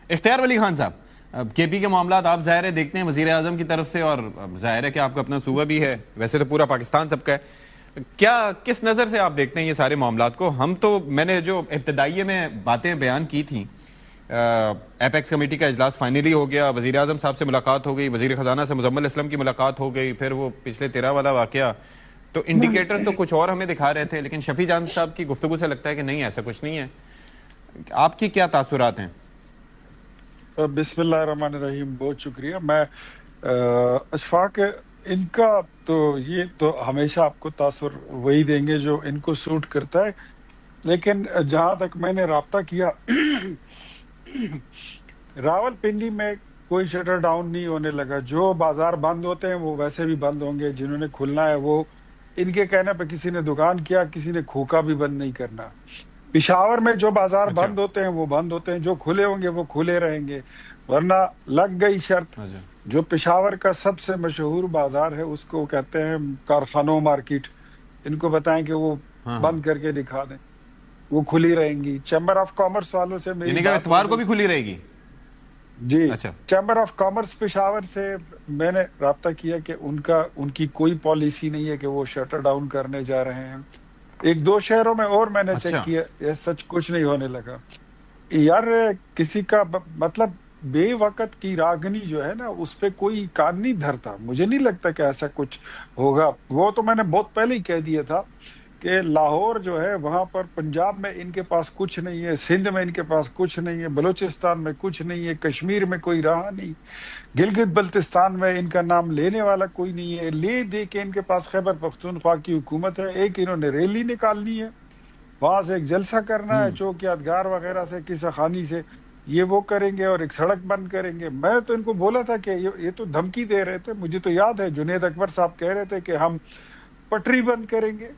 اختیار ولی خان صاحب، کے پی کے معاملات آپ ظاہر ہے دیکھتے ہیں وزیر اعظم کی طرف سے، اور ظاہر ہے کہ آپ کا اپنا صوبہ بھی ہے، ویسے تو پورا پاکستان سب کا ہے، کیا کس نظر سے آپ دیکھتے ہیں یہ سارے معاملات کو؟ میں نے جو ابتدائیے میں باتیں بیان کی تھیں، ایپیکس کمیٹی کا اجلاس فائنلی ہو گیا، وزیر اعظم صاحب سے ملاقات ہو گئی، وزیر خزانہ سے مزمل اسلم کی ملاقات ہو گئی، پھر وہ پچھلے 13 والا واقعہ، تو انڈیکیٹرز تو کچھ اور ہمیں دکھا رہے تھے، لیکن شفیع جان صاحب کی گفتگو سے لگتا ہے کہ نہیں، ایسا کچھ نہیں ہے۔ آپ کی کیا تاثرات ہیں؟ بسم اللہ الرحمن الرحیم، بہت شکریہ۔ میں اشفاق، ان کا تو یہ تو ہمیشہ آپ کو تاثر وہی دیں گے جو ان کو سوٹ کرتا ہے، لیکن جہاں تک میں نے رابطہ کیا، راول پنڈی میں کوئی شٹر ڈاؤن نہیں ہونے لگا۔ جو بازار بند ہوتے ہیں وہ ویسے بھی بند ہوں گے، جنہوں نے کھلنا ہے وہ ان کے کہنے پہ کسی نے دکان کیا، کسی نے کھوکا بھی بند نہیں کرنا۔ پشاور میں جو بازار بند ہوتے ہیں وہ بند ہوتے ہیں، جو کھلے ہوں گے وہ کھلے رہیں گے، ورنہ لگ گئی شرط۔ جو پشاور کا سب سے مشہور بازار ہے اس کو کہتے ہیں کارخانوں مارکیٹ، ان کو بتائیں کہ وہ بند کر کے دکھا دیں، وہ کھلی رہیں گی۔ چیمبر آف کامرس والوں سے میری بات اتوار کو بھی کھلی رہے گی؟ جی، چیمبر آف کامرس پشاور سے میں نے رابطہ کیا کہ ان کی کوئی پالیسی نہیں ہے کہ وہ شٹر ڈاؤن کرنے جا رہے ہیں۔ ایک دو شہروں میں اور میں نے چیک کیا، یہ سچ کچھ نہیں ہونے لگا۔ یار کسی کا مطلب بے وقت کی راگنی جو ہے نا، اس پہ کوئی کان نہیں دھرتا۔ مجھے نہیں لگتا کہ ایسا کچھ ہوگا۔ وہ تو میں نے بہت پہلے ہی کہہ دیا تھا کہ لاہور جو ہے وہاں پر، پنجاب میں ان کے پاس کچھ نہیں ہے، سندھ میں ان کے پاس کچھ نہیں ہے، بلوچستان میں کچھ نہیں ہے، کشمیر میں کوئی رہا نہیں، گلگت بلتستان میں ان کا نام لینے والا کوئی نہیں ہے۔ لے دے کے ان کے پاس خیبر پختونخوا کی حکومت ہے، ایک انہوں نے ریلی نکالنی ہے، وہاں سے ایک جلسہ کرنا ہے، چوک یادگار وغیرہ سے قصہ خانی سے یہ وہ کریں گے، اور ایک سڑک بند کریں گے۔ میں تو ان کو بولا تھا کہ یہ تو دھمکی دے رہے تھے، مجھے تو یاد ہے جنید اکبر صاحب کہہ رہے تھے کہ ہم پٹری بند کریں گے،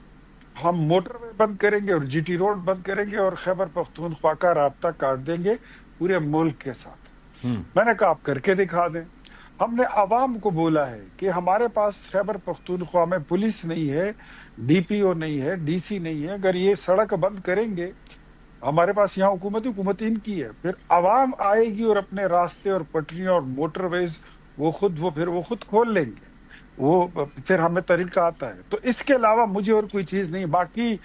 ہم موٹر وے بند کریں گے، اور جی ٹی روڈ بند کریں گے، اور خیبر پختونخوا کا رابطہ کاٹ دیں گے پورے ملک کے ساتھ۔ میں نے کہا آپ کر کے دکھا دیں۔ ہم نے عوام کو بولا ہے کہ ہمارے پاس خیبر پختونخوا میں پولیس نہیں ہے، ڈی پی او نہیں ہے، ڈی سی نہیں ہے، اگر یہ سڑک بند کریں گے، ہمارے پاس یہاں حکومت ان کی ہے، پھر عوام آئے گی اور اپنے راستے اور پٹریاں اور موٹر ویز وہ خود کھول لیں گے، وہ پھر ہمیں طریقہ آتا ہے۔ تو اس کے علاوہ مجھے اور کوئی چیز نہیں۔ باقی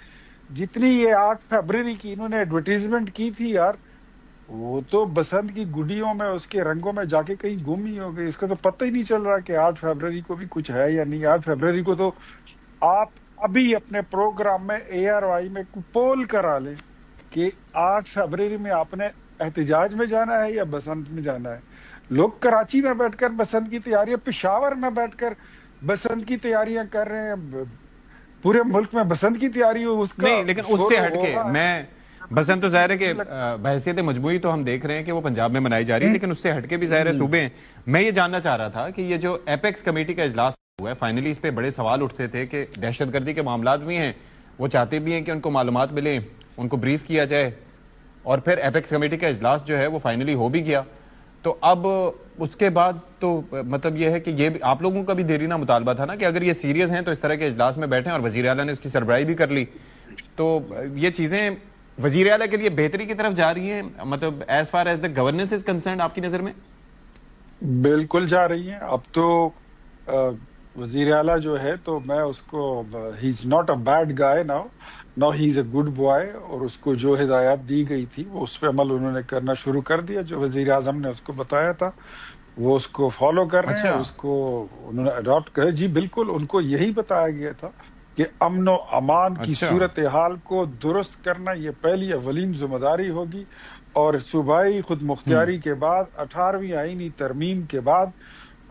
جتنی یہ 8 فروری کی انہوں نے ایڈورٹیزمنٹ کی تھی یار، وہ تو بسنت کی گڈیوں میں اس کے رنگوں میں جا کے کہیں گم ہی ہو گئی۔ اس کا تو پتہ ہی نہیں چل رہا کہ 8 فروری کو بھی کچھ ہے یا نہیں۔ 8 فروری کو تو آپ ابھی اپنے پروگرام میں ARY میں پول کرا لیں کہ 8 فروری میں آپ نے احتجاج میں جانا ہے یا بسنت میں جانا ہے۔ لوگ کراچی میں بیٹھ کر بسنت کی تیاریاں، پشاور میں بیٹھ کر بسنت کی تیاریاں کر رہے ہیں، پورے ملک میں بسنت کی تیاری ہو اس کا نہیں، لیکن اس سے ہٹ کے بسنت تو ظاہر ہے کہ بحیثیت مجموعی تو ہم دیکھ رہے ہیں کہ وہ پنجاب میں منائی جا رہی ہے، لیکن اس سے ہٹ کے بھی ظاہر ہے صوبے ہیں۔ میں یہ جاننا چاہ رہا تھا کہ یہ جو ایپیکس کمیٹی کا اجلاس ہوا ہے، فائنلی اس پہ بڑے سوال اٹھتے تھے کہ دہشت گردی کے معاملات بھی ہیں، وہ چاہتے بھی ہیں کہ ان کو معلومات ملیں، ان کو بریف کیا جائے، اور پھر ایپیکس کمیٹی کا اجلاس جو ہے وہ فائنلی ہو بھی گیا۔ تو اب اس کے بعد تو مطلب یہ ہے کہ یہ آپ لوگوں کا بھی دیرینہ مطالبہ تھا نا کہ اگر یہ سیریس ہیں تو اس طرح کے اجلاس میں بیٹھیں، اور وزیر اعلیٰ نے اس کی سربراہی بھی کر لی۔ تو یہ چیزیں وزیر اعلیٰ کے لیے بہتری کی طرف جا رہی ہیں، مطلب as far as the governance is concerned آپ کی نظر میں؟ بالکل جا رہی ہیں۔ اب تو وزیر اعلیٰ جو ہے تو میں اس کو، he is not a bad guy now he is a good boy, اور اس کو جو ہدایات دی گئی تھی وہ اس پہ عمل انہوں نے کرنا شروع کر دیا۔ جو وزیر اعظم نے اس کو بتایا تھا وہ اس کو فالو کر رہے ہیں، اس کو انہوں نے اڈاپٹ کرے۔ جی بالکل، ان کو یہی بتایا گیا تھا کہ امن و امان کی صورتحال کو درست کرنا یہ پہلی اولین ذمہ داری ہوگی، اور صوبائی خود مختاری کے بعد 18ویں آئینی ترمیم کے بعد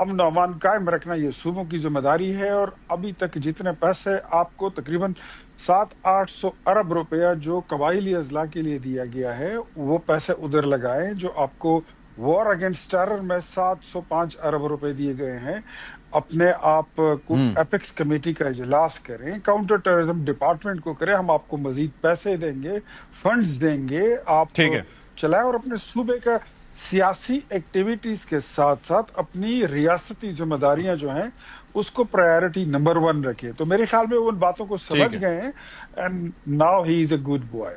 امن و امان قائم رکھنا یہ صوبوں کی ذمہ داری ہے۔ اور ابھی تک جتنے پیسے آپ کو تقریباً 700-800 ارب روپیہ جو قبائلی اضلاع کے لیے دیا گیا ہے، وہ پیسے ادھر لگائیں۔ جو آپ کو وار اگینسٹ ٹیرر میں 705 ارب روپے دیے گئے ہیں، اپنے آپ کو ایپیکس کمیٹی کا اجلاس کریں، کاؤنٹر ٹیررزم ڈپارٹمنٹ کو کریں، ہم آپ کو مزید پیسے دیں گے، فنڈز دیں گے، آپ چلائیں، اور اپنے صوبے کا سیاسی ایکٹیویٹیز کے ساتھ ساتھ اپنی ریاستی ذمہ داریاں جو ہیں اس کو پرائیورٹی نمبر 1 رکھے۔ تو میرے خیال میں وہ ان باتوں کو سمجھ گئے ہیں، and now he is a good boy.